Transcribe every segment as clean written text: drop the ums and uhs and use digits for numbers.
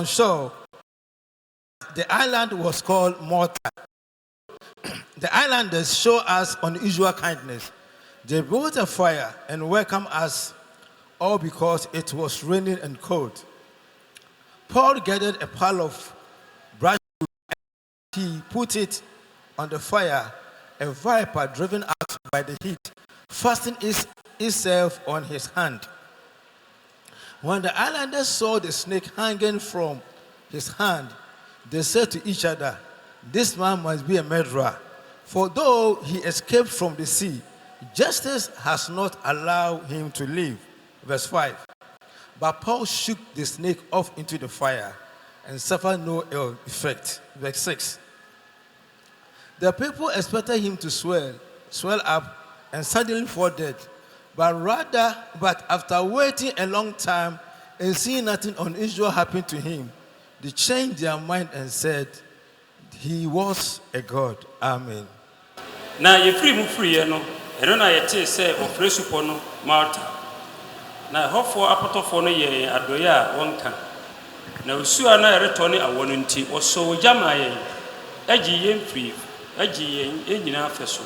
on shore. The island was called Malta. The islanders show us unusual kindness. They built a fire and welcomed us, all because it was raining and cold. Paul gathered a pile of brushwood and he put it on the fire. A viper driven out by the heat fastened itself on his hand. When the islanders saw the snake hanging from his hand, they said to each other, "This man must be a murderer, for though he escaped from the sea, justice has not allowed him to live." Verse 5. But Paul shook the snake off into the fire and suffered no ill effect. Verse 6. The people expected him to swell up and suddenly fall dead. But after waiting a long time and seeing nothing unusual happen to him, they changed their mind and said, "He was a god." Amen. Na yefiri mu free no, eno na yete se ofresu po no Malta. Na hofo apotofo no ye adoye a wonka. Na usua na ereto ne awo no nti woso jama ye. Agi ye free, agi ye nyina afeso.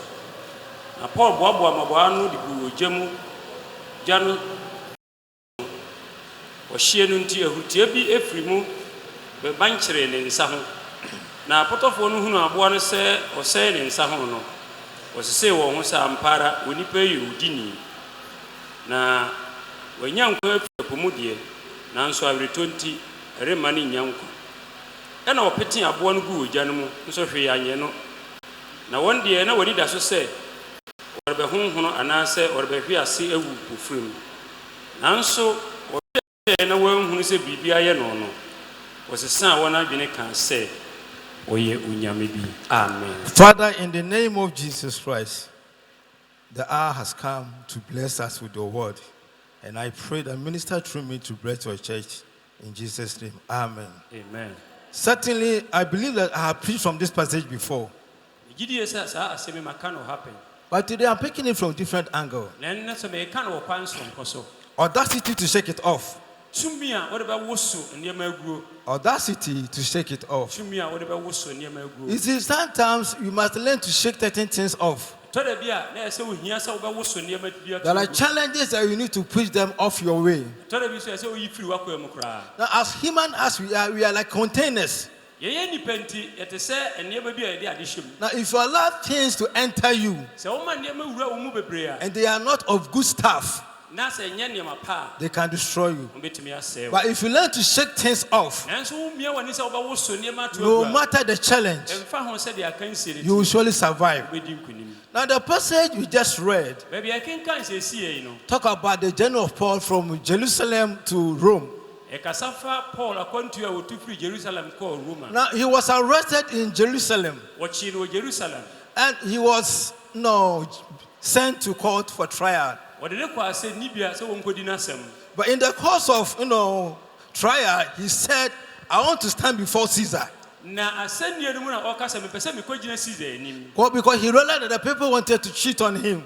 Na Paul boabo amaboa no de bu ogyamu jano wo hye no nti ahutie bi efiri mu be bankyere ne nsa ho. Na apotofo no hunu aboa no se osɛ ne nsa ho no. Osese wo ho sa ampara onipa yi udini. Na wanyanko afiapomu de nanso awereto nti rema ne nyanko. Ɛna opeti aboa no gu ogya no mu nso hwe anye no. Na won de na wani da so sɛ orbe honhono anase orbe hwe ase awu pofrem. Nanso orbe na wanhunu sɛ bibia ye no no. Osesa wona adwene kan sɛ oye unyame bi. Amen. Father, in the name of Jesus Christ, the hour has come to bless us with your word. And I pray that minister through me to bless your church. In Jesus' name. Amen. Amen. Certainly, I believe that I have preached from this passage before. But today I'm picking it from a different angle. Audacity to shake it off. Audacity to shake it off. You see, sometimes you must learn to shake certain things off. There are challenges that you need to push them off your way. Now, as human as we are like containers. Now, if you allow things to enter you, and they are not of good stuff, they can destroy you. But if you learn to shake things off, no matter the challenge, you will surely survive. Now, the passage we just read talk about the journey of Paul from Jerusalem to Rome. Now, he was arrested in Jerusalem, and he was sent to court for trial. But in the course of trial, he said, "I want to stand before Caesar." Well, because he realized that the people wanted to cheat on him.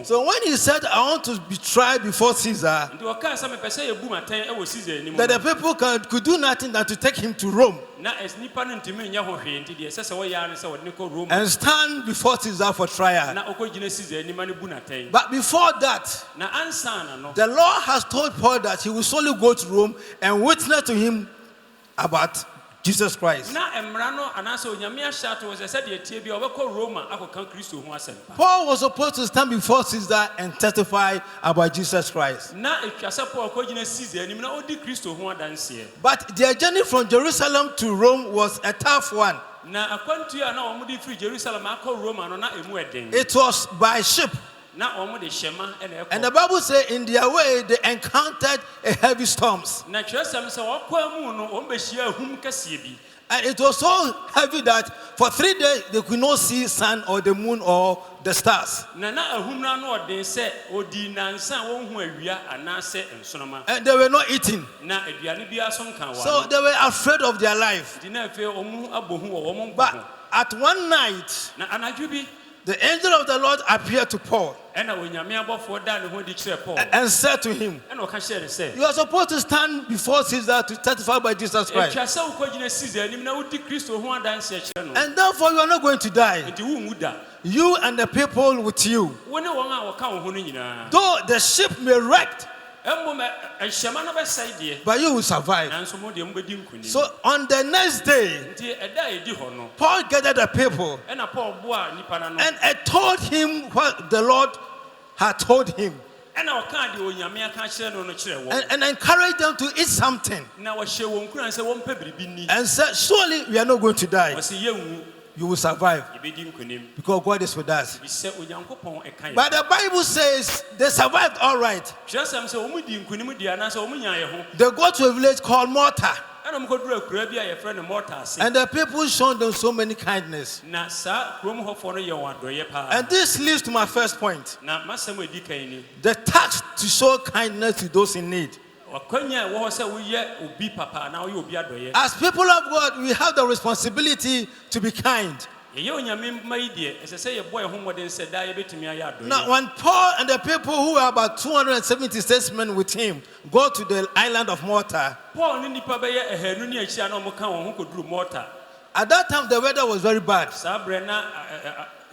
So when he said, "I want to be tried before Caesar," that the people could do nothing than to take him to Rome and stand before Caesar for trial. But before that, the Lord has told Paul that he will solely go to Rome and witness to him about Jesus Christ. Paul was supposed to stand before Caesar and testify about Jesus Christ. But their journey from Jerusalem to Rome was a tough one. It was by ship. And the Bible says in their way they encountered a heavy storms. And it was so heavy that for 3 days they could not see sun or the moon or the stars. And they were not eating. So they were afraid of their life. But at one night, The angel of the Lord appeared to Paul ɛna onyame abɔfoɔ da ne ho adi kyerɛ Paul and said to him, ɛna ɔka kyerɛ ne sɛ you are supposed to stand before Caesar to testify by Jesus Christ. atwa sɛ wokɔgyina Caesar anim na wodi Kristo ho adanse kyerɛ no And therefore you are not going to die. nti wonwu da You and the people with you. wo ne wɔn a wɔka wo ho no nyinaa Though the ship may wreck, mmom ɛhyɛma no bɛsɛe deɛ but you will survive. nanso mo deɛ mobɛdi nkonim So on the next day, nti ɛda a ɛdi hɔ no Paul gathered the people ɛna Paul boaa nnipa no ano and told him what the Lord had told him ɛna ɔkaa deɛ onyame aka kyerɛ no no kyerɛ wɔn and encouraged them to eat something na wɔhyɛ wɔn kuran sɛ wɔmpɛ biribi nni and said, surely we are not going to die. wɔsɛ yɛnwu You will survive yɛbɛdi nkonim because God is with us. bisɛ onyankopɔn ɛka yɛ But the Bible says they survived all right. kyerɛsɛm sɛ wɔn di nkonim di anaasɛ wɔn nya yɛ ho They got to a village called Malta ɛna wɔkɔduru akura bi a yɛfrɛ no Malta ase and the people showed them so many kindness. na saa kurom hɔfoɔ no yɛ wɔn adɔeɛ paa And this leads to my first point. na masɛm a ɛdi kan ni The task to show kindness to those in need. ɔkwanya a ɛwɔ hɔ sɛ woyɛ obi papa na woyɛ obi adɔeɛ As people of God, we have the responsibility to be kind. yɛyɛ onyame mma yi deɛ ɛsɛ sɛ yɛbɔ yɛn ho mmɔden sɛ daa yɛbɛtumi ayɛ adɔeɛ Now, when Paul and the people who were about 276 men with him go to the island of Malta, Paul ne nnipa bɛyɛ ahanu ne akyia na ɔmoka wɔn ho kɔduru Malta at that time the weather was very bad. saa berɛ na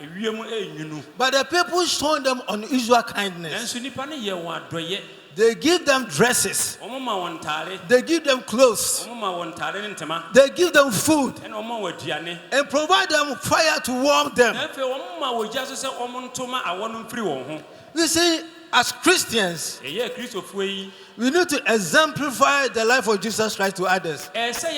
ewiem ɛnwunu But the people showed them unusual kindness. nanso nnipa no yɛ wɔn adɔeɛ They give them dresses, ɔmo ma wɔn ntaare they give them clothes, ɔmo ma wɔn ntaare ne ntoma they give them food, ɛna ɔmo ma wɔn aduane and provide them fire to warm them. na afei ɔmo ma wɔn gya so sɛ ɔmo ntoma awɔ no mfiri wɔn ho You see, as Christians, yɛyɛ akristofoɔ yi we need to exemplify the life of Jesus Christ to others. ɛsɛ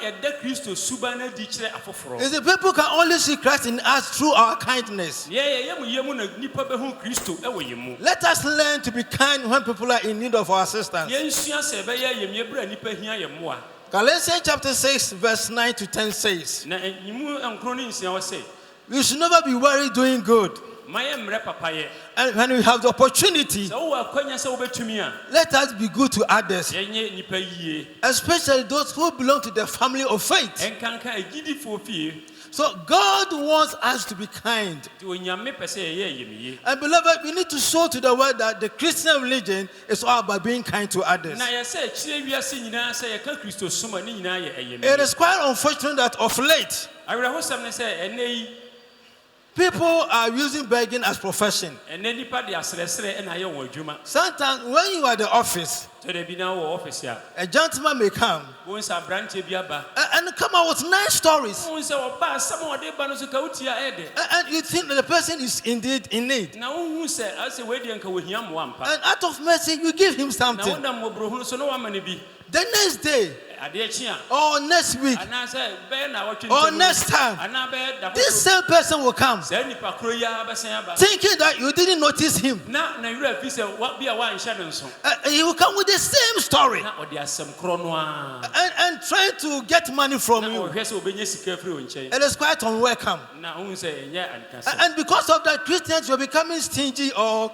yɛda Kristo suba no adi kyerɛ afoforɔ You see, people can only see Christ in us through our kindness. yɛyɛ yɛ mu na nnipa bɛhu Kristo ɛwɔ yɛn mu Let us learn to be kind when people are in need of our assistance. yɛnsua sɛ ɛbɛyɛ yɛm yɛbrɛ nnipa hia yɛn mmoa Galatians chapter 6, verse 9 to 10 says, na ɛnyimu nkron ne nsia wɔ sɛ we should never be worried doing good. ma yɛmmerɛ papayɛ And when we have the opportunity, sɛ wowɔ akwanya sɛ wobɛtumi a let us be good to others, yɛnyɛ nnipa yie especially those who belong to the family of faith. ɛnkanka agyidifoɔ fie So God wants us to be kind. nti onyame pɛ sɛ yɛyɛ yɛmyie And beloved, we need to show to the world that the Christian religion is all about being kind to others. na yɛsɛ kyerɛ wiase nyinaa sɛ yɛka Kristo som a ne nyinaa yɛ It ɛyɛmyie is quite unfortunate that of late, awerɛhosɛm ne sɛ ɛnɛ yi people are using begging as profession. ɛnɛ nnipa de asrɛsrɛ ɛna ayɛ wɔn adwuma Sometimes when you are at the office, tɔda bi na wɔ ɔfise a a gentleman may come wohu sɛ aberanteɛ bi aba and come out with nice stories. wohu sɛ ɔba asɛm a ɔde ba no so ka wotia ɛdɛ And you think that the person is indeed in need. na wohu sɛ asɛ weideɛ nka wɔhia mmoa mpa And out of mercy, you give him na something. wonam mmɔborɔhunu so na woama no bi The next day adeɛ kyi a or next week anaasɛ bɛyɛ na wɔtwe or next time, anaa bɛyɛ da this foforɔ same person will come saa nnipa koro yi ara bɛsɛn aba thinking that you didn't notice him. na werɛ fi sɛ bi a woanhyɛ no nso He will come with the same story na ɔde asɛm korɔ no a and try to get money from na you. ɔhwɛ sɛ ɔbɛnya sika firi wo nkyɛn It is quite unwelcome. na wohu sɛ ɛnyɛ ankasɛ And because of that, Christians were becoming stingy or,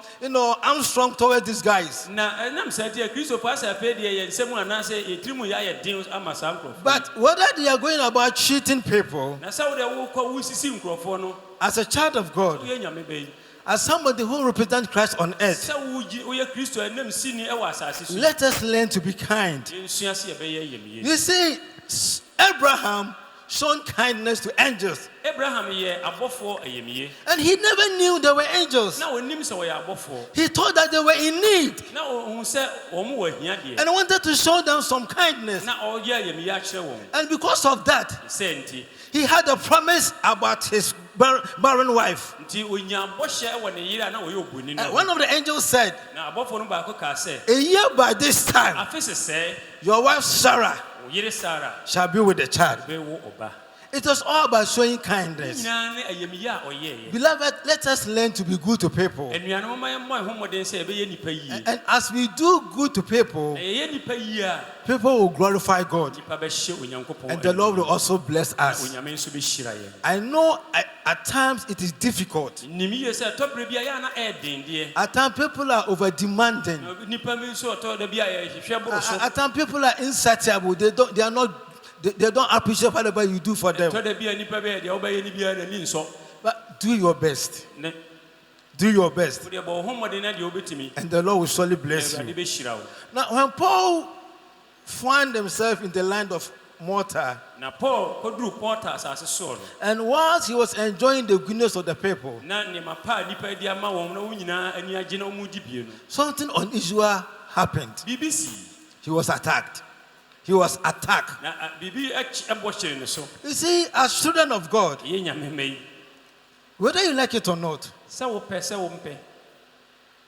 armstrong towards these guys. na ɛnam saa nti a kristofoɔ asɛ afei deɛ yɛ nsɛm anaasɛ yɛtiri mu yɛayɛ den ama saa nkurɔfoɔ But whether they are going about cheating people, na sɛ wode wokɔ wosisi nkurɔfoɔ no as a child of God, woyɛ nyame bɛyi as somebody who represents Christ on earth, sɛ woyɛ kristo anam sini ɛwɔ asase so let us learn to be kind. yɛnsua sɛ yɛbɛyɛ yɛmyie You see, Abraham shown kindness to angels, abraham yɛ abɔfoɔ ayɛmyie and he never knew they were angels. na ɔnim sɛ wɔyɛ abɔfoɔ He thought that they were in need na ɔhu sɛ ɔmo wɔ ahia deɛ and wanted to show them some kindness. na ɔyɛ ayɛmyie akyerɛ wɔn And because of that, sɛ nti he had a promise about his barren wife. nti onya bɔhyɛ wɔ ne yere a na ɔyɛ oboni no One of the angels said, na abɔfoɔ no baako kaa sɛ a year by this time, afe sesɛɛ your wife Sarah wo yere sara shall be with a child. bɛwo ɔba It was all about showing kindness. nyinaa ne ayɛmyie a ɔyɛeɛ Beloved, let us learn to be good to people. anuanom ma yɛmmɔ ɛho mmɔden sɛ yɛbɛyɛ nnipa yie And as we do good to people, na yɛyɛ nnipa yie a people will glorify God. nnipa bɛhyɛ onyankopɔn And the Lord will also bless na us. onyame nso bɛhyira yɛn I know at times it is difficult. nim yie sɛ tɔberɛ bi a yɛ a na ɛyɛ dendeɛ At times people are over demanding. nnipa bi nso ɔtɔ da bi a yɛhwehwɛ boro so At times people are insatiable. They don't appreciate whatever you do for them. tɔ da bi a nnipa bi a deɛ wobɛyɛ ne biara n'ani nsɔ But do your best. ne Do your best. wode bɔ wo ho mmɔden na deɛ wobɛtumi And the Lord will surely bless Awurade you. bɛhyira wo. Now, when Paul found himself in the land of Malta, Na Paul kɔduru Pɔta asase soɔ no, and whilst he was enjoying the goodness of the people, na nneɛma pa a nnipa di ama wɔn na wɔn nyinaa ani agye na wɔn di bie no, something unusual happened. biribi si. He was attacked. He was attacked. Na biribi ɛbɔ hyɛn ne so. You see, as children of God, Ɛyɛ nyame mma yi. whether you like it or not, Sɛ wopɛ sɛ wompɛ,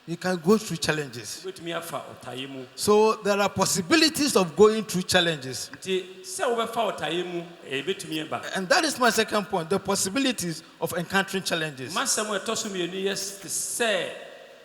you can go through challenges. wobɛtumi afa ɔtaeɛ mu. So there are possibilities of going through challenges. Nti sɛ wobɛfa ɔtaeɛ mu, ɛbɛtumi aba. And that is my second point, the possibilities of encountering challenges. Masɛm a ɛtɔ so mmienu yɛ sɛ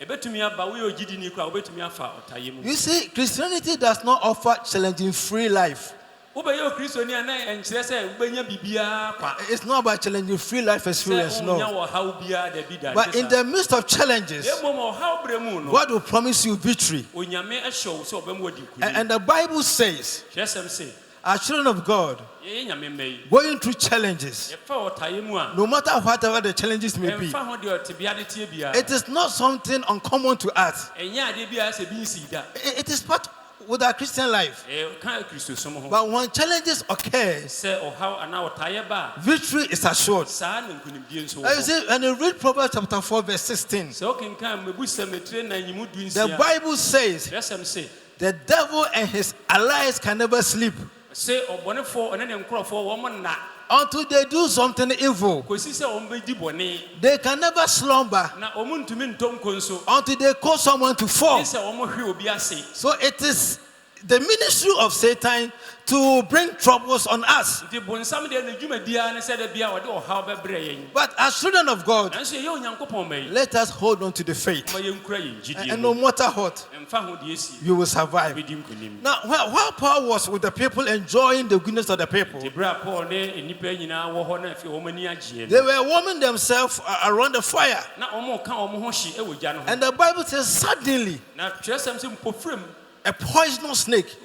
ɛbɛtumi aba woyɛ ogyidini koraa wobɛtumi afa ɔtaeɛ mu. You see, Christianity does not offer challenging free life. Wobɛyɛ okristoni a na ɛnkyerɛ sɛ wobɛnya biribiara kwa. It's not about challenging free life experience, Sɛ wonya no. ɔhaw biara dabi da. But in the midst of challenges, Mmom ɔhaw berɛ mu no, God will promise you victory. Onyame ahyɛ wo sɛ ɔbɛma wadi nkonim. And the Bible says, Kyerɛsɛm se, as children of God, yɛyɛ nyame mma yi, going through challenges, yɛfa ɔtaeɛ mu a, no matter whatever the challenges may be, ɛmfa ho deɛ ɔtebea de tie biara. it is not something uncommon to us. Ɛnyɛ adeɛ biara sɛ bi nsii da. It is part with our Christian life. Ɛka kristosom ho. But when challenges occur, Sɛ ɔhaw anaa ɔtaeɛ ba a, victory is assured. saa na nkonimdie nso wɔ You hɔ. see, when you read Proverbs chapter 4, verse 16, Sɛ wokenkan Mebusɛm etire na nyimu du the nsia, Bible says, Kyerɛsɛm se, the devil and his allies can never sleep sɛ ɔbɔnefoɔ ɔne ne nkurɔfoɔ wɔn nna until they do something evil. kɔsi sɛ wɔn bɛdi bɔne They can never slumber na wɔn ntumi ntɔ nko nso until they cause someone to fall. ne sɛ wɔn hwe obi ase. So it is the ministry of Satan to bring troubles on us. Nti bonsam deɛ ne dwumadiara ne sɛ da bia wɔde ɔhaw bɛbrɛ yɛn. But as children of God, Nanso yɛyɛ Onyankopɔn mma yi, let us hold on to the faith. ma yɛnkura yɛn gyidie And mu. no matter what, Ɛmfa ho deɛ si, you will survive. bɛdi nkonim. Now, while Paul was with the people enjoying the goodness of the people, Nti bere a Paul ne nnipa nyinaa wɔ hɔ na afei wɔn ani agye they no, were warming themselves around the fire. na wɔn ka wɔn ho hye wɔ gya no ho. And the Bible says, suddenly, Na Kyerɛsɛm sɛ mpofirim a poisonous snake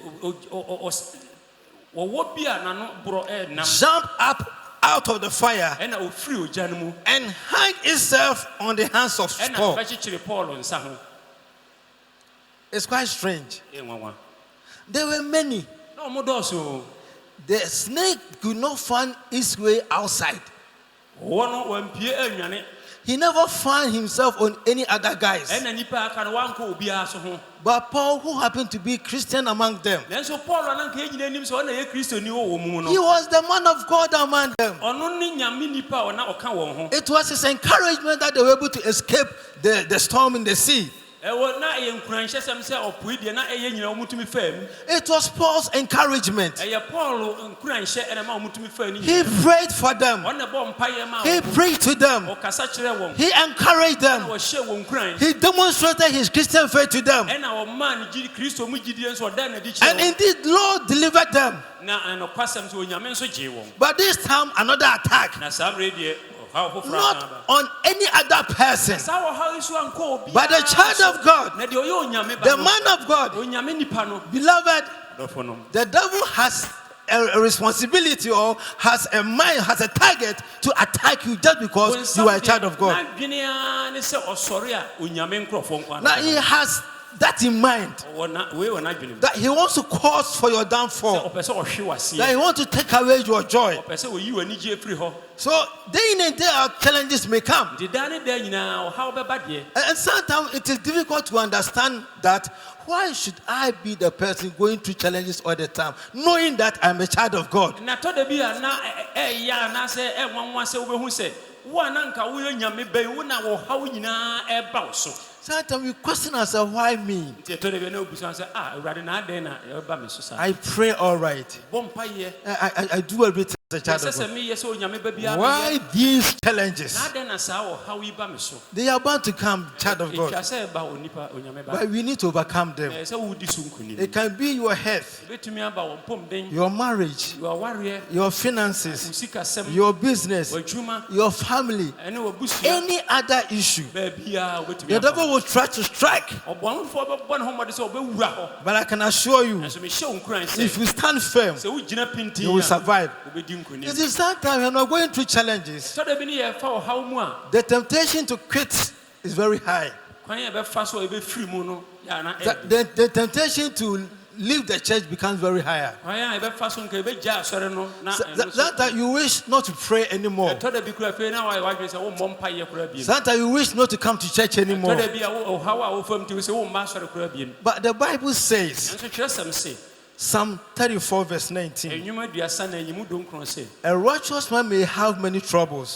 wɔwɔ bi a n'ano borɔ ɛnam jumped up out of the fire ɛna ofiri ogya no mu and hung itself on the hands of ɛna Paul. ɔbɛkyekyere Paul nsa ho. It's quite strange. Nwanwa. There were many. Na wɔn dɔɔso. The snake could not find its way outside. Wɔn no wɔmpie anwane He never found himself on any other guys. ɛna nipa aka no wankɔ obiara so ho. But Paul, who happened to be Christian among them, Nanso Paul a na nka yɛn nyinaa nim sɛ ɔna yɛ kristoni wɔ wɔn mu he no, was the man of God among them. ɔno ne nyame nipa a ɔna ɔka wɔn ho. It was his encouragement that they were able to escape the storm in the sea. Ɛwɔ na ɛyɛ nkuranhyɛsɛm sɛ ɔpoe deɛ na ɛyɛ nyinaa wɔn tumi faa mu. It was Paul's encouragement. Ɛyɛ Paul nkuranhyɛ ɛna ma wɔn tumi faa ne He nyinaa. prayed for them. Ɔna bɔ mpaeɛ ma He wɔn. preached to them. Ɔkasa kyerɛ wɔn. He encouraged Ɛna them. ɔhyɛ wɔn nkuran. He demonstrated his Christian faith to them. Ɛna ɔmaa ne gyidi Kristo mu gyidie nso ɔda n'adi And kyerɛ wɔn. indeed, Lord delivered them. Na ɛnɔkwasɛm sɛ Onyame nso gyee wɔn. But this time, another attack. Na saa mmerɛ deɛ ɔhaw foforɔ aka Not aba. on any other person, Saa ɔhaw yi so ankɔ obiara but the child so. of God, Na deɛ ɔyɛ Onyame ba the no, man of God. Onyame nipa no, Beloved, dɔfo no. the devil has a responsibility or has a mind, has a target to attack you just because you are a child of God. N'adwene ara ne sɛ ɔsɔre a Onyame nkurɔfoɔ nko ara Now na he has that in mind, wei wɔ n'adwene mu. that he wants to cause for your Sɛ downfall, ɔpɛ sɛ ɔhwe w'aseɛ. that he wants to take away your joy. Ɔpɛ sɛ oyi w'anigye afiri hɔ. So day in and day out, challenges may come. Nti daa ne daa nyinaa ɔhaw bɛba deɛ. And sometimes it is difficult to understand that why should I be the person going through challenges all the time, knowing that I'm a child of God? Na tɔ da bi a na ɛyɛ anaasɛ ɛnwanwa sɛ wobɛhu sɛ wo a na nka woyɛ Nyame ba yi, wo na wɔhaw nyinaa ɛba wo so. Sometimes we question ourselves, why me? Nti ɛtɔ da bi na obusa sɛ Awurade na adɛn na ɛbɛba me so saa. I pray all right. Bɔ mpaeɛ. I do everything as a child Ɛsɛ of sɛ God. meyɛ sɛ Onyame ba biara Why meyɛ. these challenges? Na adɛn na saa ɔhaw yi ba me so. They are bound to come, child of Ɛtwa God. sɛ ɛba onipa Onyame ba. But we need to overcome them. Ɛyɛ sɛ wodi so nkonim. It can be your health, Ɛbɛtumi aba wɔ mpɔmden, your marriage, w'awareɛ, your wo finances, sikasɛm, your business, w'adwuma, your family, ɛne w'abusua. any other issue. Baabiara wobɛtumi The aba. devil will try to strike, Ɔbɔnefoɔ bɛbɔ ne ho mmɔden sɛ ɔbɛwura hɔ. but I can assure you, Nanso mehyɛ wo nkuran sɛ if you stand firm, sɛ wogyina you pintin will a survive. wobɛdi It is sometimes when we're going through challenges, the temptation to quit is very high. The temptation to leave the church becomes very higher. Sometimes you wish not to pray anymore. Sometimes you wish not to come to church anymore. But the Bible says, Psalm 34 verse 19, a righteous man may have many troubles,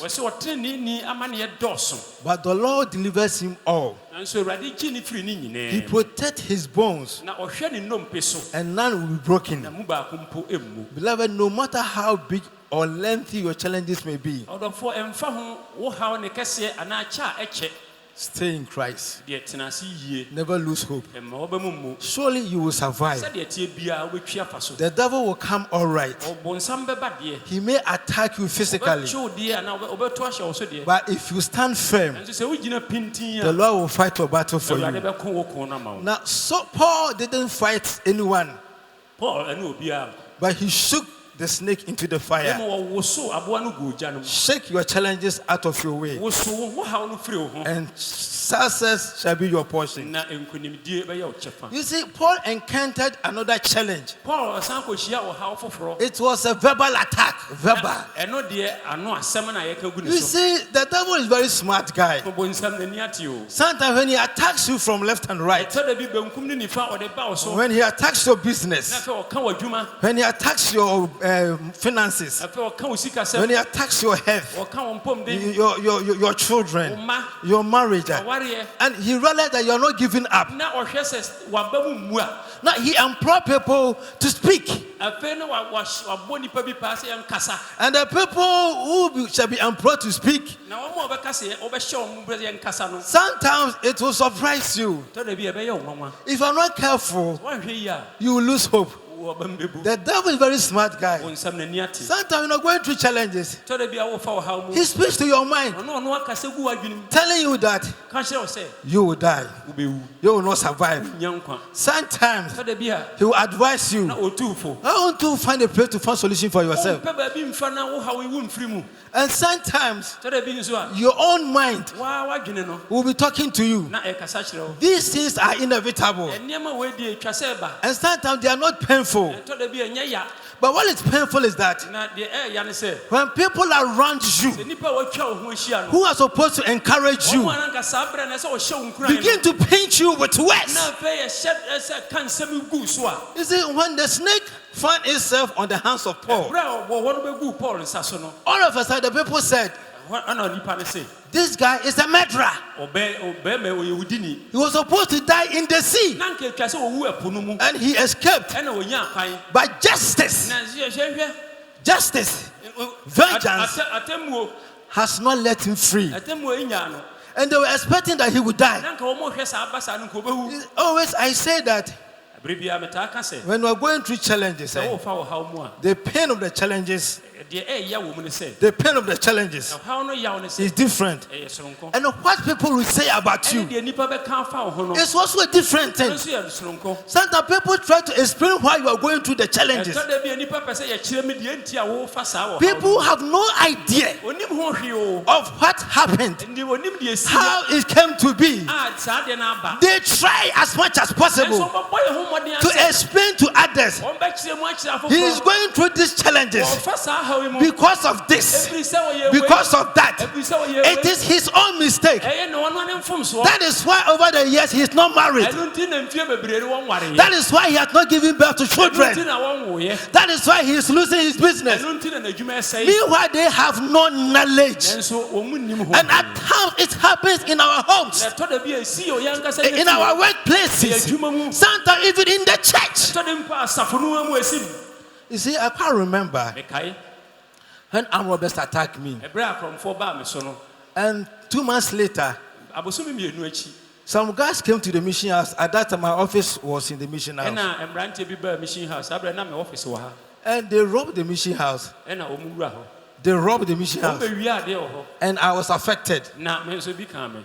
but the Lord delivers him all. He protects his bones, and none will be broken. Beloved, no matter how big or lengthy your challenges may be, stay in Christ. Never lose hope. Surely you will survive. The devil will come all right. He may attack you physically, but if you stand firm, the Lord will fight your battle for you. Now, so Paul didn't fight anyone, but he shook the snake into the fire. Shake your challenges out of your way, and success shall be your portion. You see, Paul encountered another challenge. It was a verbal attack. Verbal. You see, the devil is a very smart guy. Sometimes when he attacks you from left and right, when he attacks your business, when he attacks your finances, when he attacks your health, your children, your marriage, and he realized that you're not giving up. Now he employed people to speak, and the people who shall be employed to speak, sometimes it will surprise you. If you're not careful, you will lose hope. The devil is a very smart guy. Sometimes when you're going through challenges, he speaks to your mind, telling you that you will die, you will not survive. Sometimes he will advise you, I want to find a place to find a solution for yourself. And sometimes your own mind will be talking to you. These things are inevitable, and sometimes they are not painful. But what is painful is that when people around you who are supposed to encourage you begin to paint you with words. You see, when the snake found itself on the hands of Paul, all of a sudden the people said, this guy is a murderer. He was supposed to die in the sea, and he escaped. But justice, vengeance has not let him free. And they were expecting that he would die. Always I say that when we're going through challenges, the pain of the challenges, is different. And what people will say about you is also a different thing. Sometimes people try to explain why you are going through the challenges. People have no idea of what happened, how it came to be. They try as much as possible to explain to others he is going through these challenges because of this, because of that. It is his own mistake. That is why over the years he is not married. That is why he has not given birth to children. That is why he is losing his business. Meanwhile, they have no knowledge. And at times it happens in our homes, in our workplaces, sometimes even in the church. You see, I can't remember when armed robbers attacked me, and 2 months later, some guys came to the mission house. At that time, my office was in the mission house, and they robbed the mission house. They robbed the mission house, and I was affected.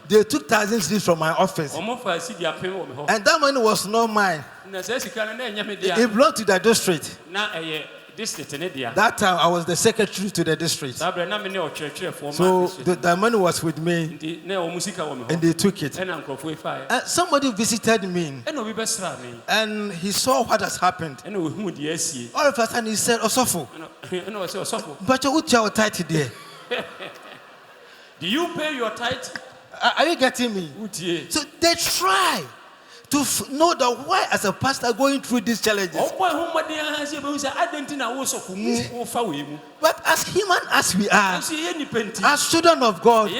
They took thousands from my office, and that money was not mine. It belonged to the district. That time I was the secretary to the district. So the money was with me and they took it. Somebody visited me and he saw what has happened. All of a sudden he said, Osofo, but you put your tithe there. Do you pay your tithe? Are you getting me? So they try to know that why as a pastor going through these challenges. But as human as we are, as children of God,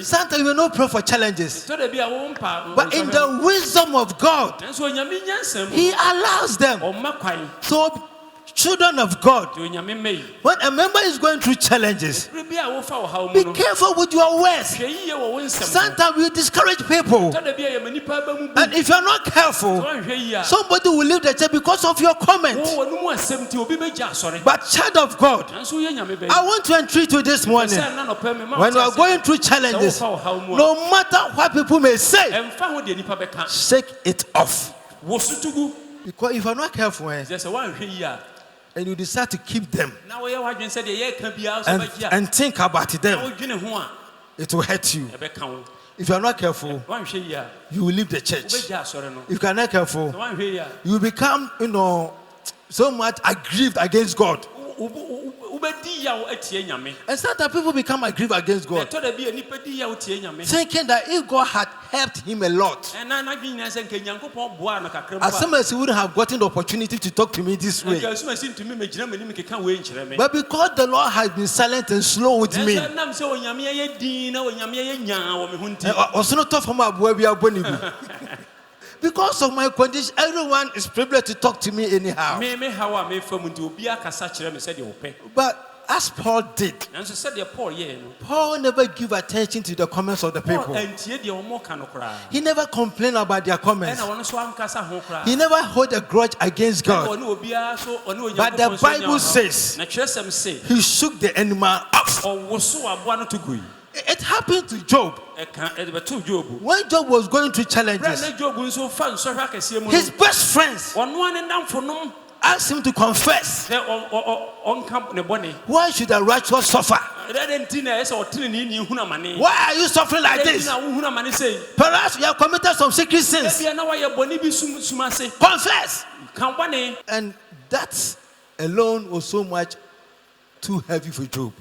sometimes we don't pray for challenges. But in the wisdom of God, He allows them. So children of God, when a member is going through challenges, be careful with your words. Sometimes we discourage people. And if you're not careful, somebody will leave the church because of your comment. But child of God, I want to entreat you this morning. When you are going through challenges, no matter what people may say, shake it off. Because if you're not careful, and you decide to keep them and think about them, it will hurt you. If you are not careful, you will leave the church. If you are not careful, you will become, so much aggrieved against God. And sometimes people become aggrieved against God, thinking that if God had helped him a lot, as soon as he wouldn't have gotten the opportunity to talk to me this way. But because the Lord has been silent and slow with me, because of my condition, everyone is privileged to talk to me anyhow. But as Paul did, Paul never gave attention to the comments of the people. He never complained about their comments. He never held a grudge against God. But the Bible says he shook the animal off. It happened to Job. When Job was going through challenges, his best friends asked him to confess. Why should the righteous suffer? Why are you suffering like this? Perhaps you have committed some secret sins. Confess. And that alone was so much too heavy for Job.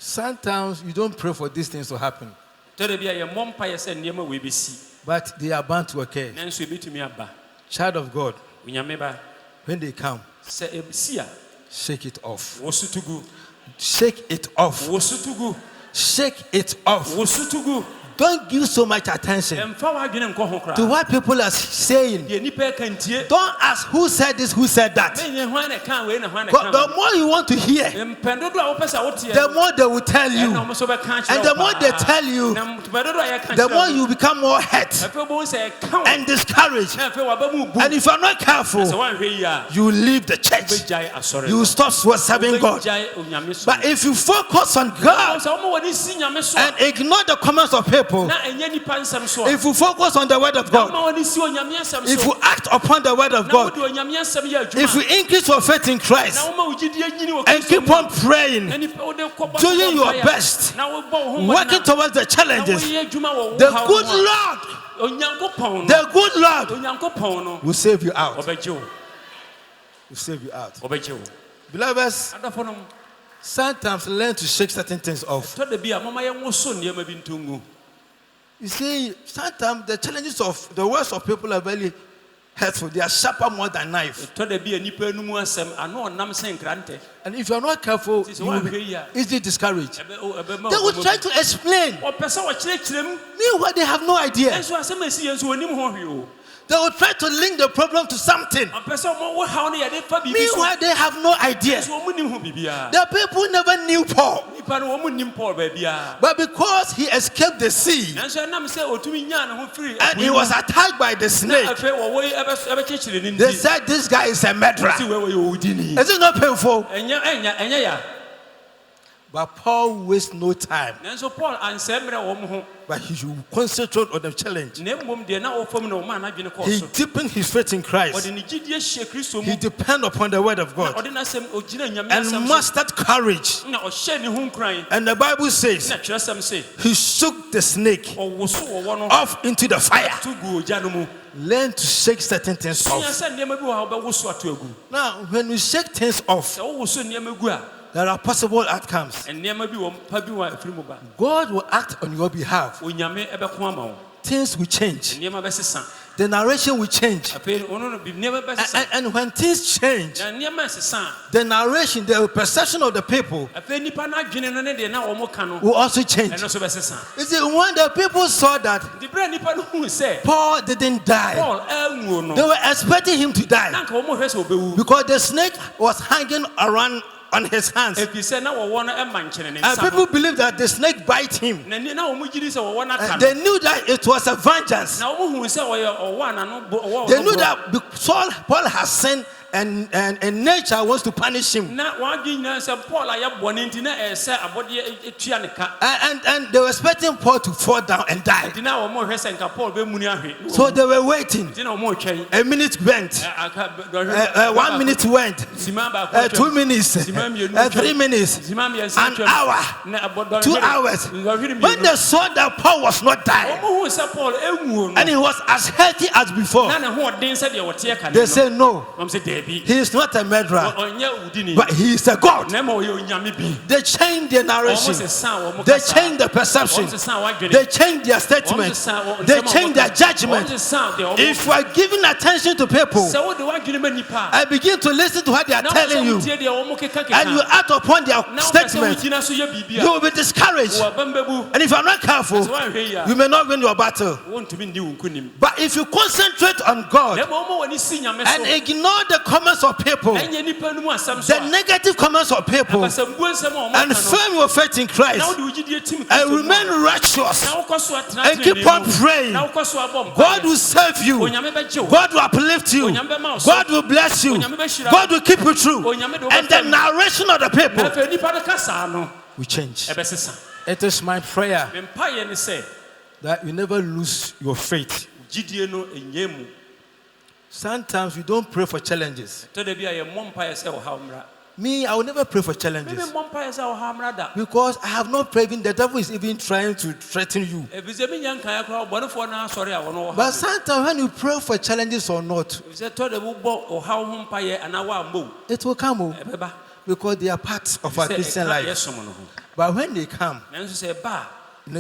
Sometimes you don't pray for these things to happen, but they are bound to occur. Child of God, when they come, shake it off. Shake it off. Shake it off. Don't give so much attention to what people are saying. Don't ask who said this, who said that. The more you want to hear, the more they will tell you. And the more they tell you, the more you become more hurt and discouraged. And if you're not careful, you leave the church. You stop serving God. But if you focus on God and ignore the comments of people, if you focus on the word of God, if you act upon the word of God, if you increase your faith in Christ and keep on praying, doing your best, working towards the challenges, the good Lord will save you out. Will save you out. Beloveds, sometimes learn to shake certain things off. You see, sometimes the challenges of the words of people are very hurtful. They are sharper more than knife. And if you are not careful, you will be easily discouraged. They will try to explain. Meanwhile, they have no idea. They will try to link the problem to something. Meanwhile, they have no idea. The people never knew Paul. But because he escaped the sea and he was attacked by the snake, they said this guy is a murderer. Is it not painful? But Paul wastes no time. nanso Paul ansɛ mmerɛ wɔn ho But he should concentrate on the challenge. na mmom deɛ na ɔfam na ɔma n'adwene kɔɔ He so deepened his faith in Christ. ɔde ne gyidie hyɛ Kristo He mu depended upon the word of na God ɔde n'asɛm ɔgyina Nyame and asɛm mastered courage. so na ɔhyɛ ne ho nkuran And the Bible says na Kyerɛsɛm sɛ he shook the snake ɔwoso wɔwɔ no off into the fire. to gu ogya no mu Learn to shake certain things sua off. sɛ nneɛma bi wɔ ha wobɛwoso ato agu Now, when you shake things off, sɛ wowoso nneɛma gu a there are possible outcomes. nneɛma bi wɔ pa bi wɔ afiri mu ba God will act on your behalf. onyame ɛbɛko ama wo Things will change. nneɛma bɛsesa The narration will change. afei ɔno no bi nneɛma bɛsesa And when things change, na nneɛma ɛsesa the narration, the perception of the people a afei nipa n'adwene no ne deɛ na wɔn ka no will also change. ɛno nso bɛsesa You see, when the people saw that nti berɛ a nipa no hu sɛ Paul didn't die, Paul anwuo they no were expecting him to die na nka wɔn hwɛ sɛ ɔbɛwu because the snake was hanging around on his hands. ɛfiri sɛ na wɔwɔ no ɛma nkyene ne And nsa people ho believed that the snake bite him. na wɔn gyiri sɛ wɔwɔ no aka And no they knew that it was a vengeance. na wɔn hu sɛ ɔyɛ ɔwɔ anano ɔwɔ They knew that Paul has sinned and nature wants to punish him. na wɔn adwene nyinaa sɛ Paul ayɛ bɔne nti na ɛyɛ sɛ abɔdeɛ etua ne ka And they were expecting Paul to fall down and die. nti na wɔn hwɛ sɛ nka Paul bɛmu ni ahwe So they were waiting. nti na wɔn retwɛn A minute went. 1 minute went. sima baako 2 minutes. 3 minutes. sima mmiɛnsa An twɛn hour. na abɔ 2 hours. When they saw that Paul was not dying wɔn hu sɛ Paul enwuo and no he was as healthy as before, na ne ho ɔden sɛdeɛ wɔteɛ ka ne they no said, no, wɔn sɛ dɛɛbi he is not a murderer, ɔnyɛ wudini but he is a God. na ma ɔyɛ onyame bi They changed their narration. wɔn sesa wɔn They kasa changed the perception. wɔn sesa wɔn adwene They changed their statement. They changed their judgment. If you are giving attention to people sɛ wode w'adwene ma nipa and begin to listen to what they are telling you, deɛ wɔn keka and you act upon their na wɔn sɛ statement, wogyina so yɛ biribi you a will be discouraged. wɔ bɛmbɛbu And if you are not careful, sɛ wɔanhwɛ yi a you may not win your battle. wɔntumi ndi wo nkonim But if you concentrate on God na ma ɔma w'ani si nyame and so ignore the comments of people, ɛnyɛ nipa no mu asɛm so the negative comments of people, abasɛmbuo nsɛm a wɔn and ka no firm your faith in na Christ wode wo gyidie tim and Kristo mu remain a, righteous na wokɔ so atena and keep on praying, na wokɔ so abɔ God mpaeɛ will save you. onyame bɛgye wo God will uplift you. God will bless you. God will keep you true. And the narration of the na people afei nipa no ka saa no will change. ɛbɛsesa It is my prayer me mpaeɛ ne sɛ that you never lose your faith. gyidie no ɛnyɛ mu Sometimes we don't pray for challenges. ɛtɔ da bi a yɛmmɔ mpaeɛ sɛ ɔhaw mmra Me, I will never pray for challenges mmɔ mpaeɛ sɛ ɔhaw mmra da because I have not prayed. Even the devil is even trying to threaten you. ɛfiri sɛ menya nkaeɛ koraa ɔbɔnefoɔ no asɔre a wɔno But wɔhaw sometimes when you pray for challenges or not, ɛfiri sɛ tɔ da wobɔ ɔhaw ho mpaeɛ anaa woammɔ wo it will come ɛbɛba because they are part of our sɛ Christian ɛka life. yɛsom no ho But when they come, nanso sɛ ɛba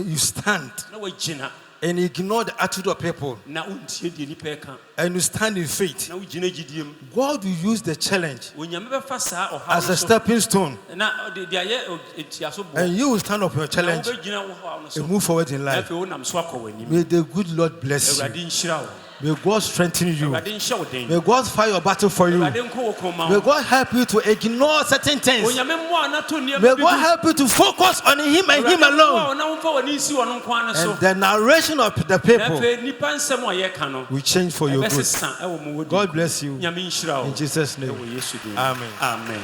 you stand a na wagyina and ignore the attitude of people na wontie deɛ nipa ɛka and you stand in faith. na wogyina gyidie mu God will use the challenge onyame bɛfa saa ɔhaw as no a so stepping stone, na ɔde deɛ ayɛ atiaso boɔ and you will stand up your na challenge wobɛgyina wo haw no so and move forward in na life. afei wonam so akɔ w'anim May the good Lord bless you. awurade nhyira wo May God strengthen you. awurade nhyɛ wo den May God fight your battle for you. awurade nkɔ wo kɔn May ma God help you to ignore certain things. onyame mmoa na to nneɛma May bi God help you to focus on Him and Him alone. na womfa w'ani si wɔno nko ara no so And the narration of the na people afei nipa nsɛm a yɛka no will change for your good. ɛbɛsesa ɛwɔ mu wodi God bless you. nyame nhyira wo In Jesus' name. ɛwɔ yesu din Amen. amen